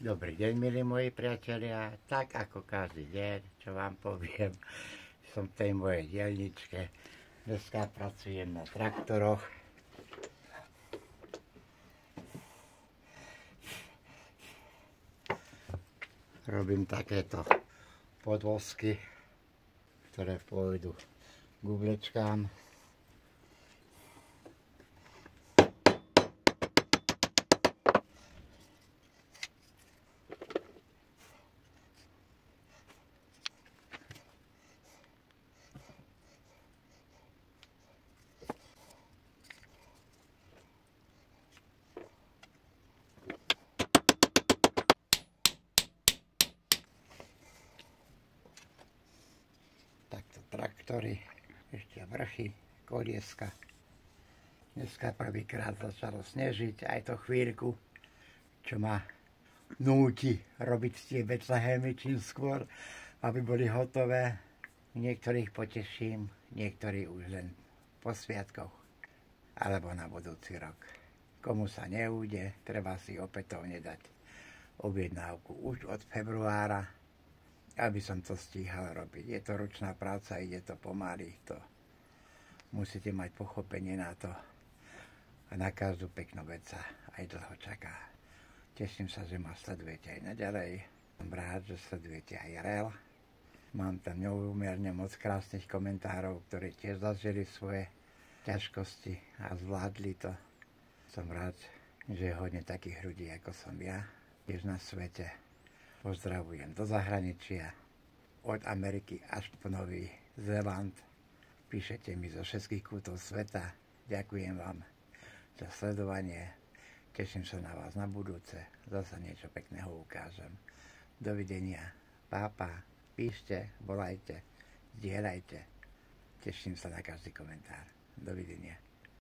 Dobrý deň, milí moji priatelia. Tak ako každý deň, čo vám poviem, som v tej mojej diaľničke. Dneska pracujem na traktoroch. Robím takéto podvozky, ktoré pôjdu k uvlečkám. Takto traktory, ešte vrchy, kolieska. Dneska prvýkrát začalo snežiť, aj to chvíľku, čo ma núti robiť tie Betlehemy čím skôr, aby boli hotové. Niektorých poteším, niektorí už len po sviatkoch, alebo na budúci rok. Komu sa neújde, treba si opätovne dať objednávku už od februára, aby som to stíhal robiť. Je to ručná práca, ide to pomaly, to musíte mať pochopenie na to. A na každú peknú vec sa aj dlho čaká. Teším sa, že ma sledujete aj naďalej. Som rád, že sledujete aj REL. Mám tam neúmerne moc krásnych komentárov, ktorí tiež zažili svoje ťažkosti a zvládli to. Som rád, že je hodne takých ľudí, ako som ja, tiež na svete. Pozdravujem do zahraničia, od Ameriky až po Nový Zéland. Píšete mi zo všetkých kútov sveta. Ďakujem vám za sledovanie. Teším sa na vás na budúce. Zasa niečo pekného ukážem. Dovidenia. Pápa. Píšte, volajte, zdieľajte. Teším sa na každý komentár. Dovidenia.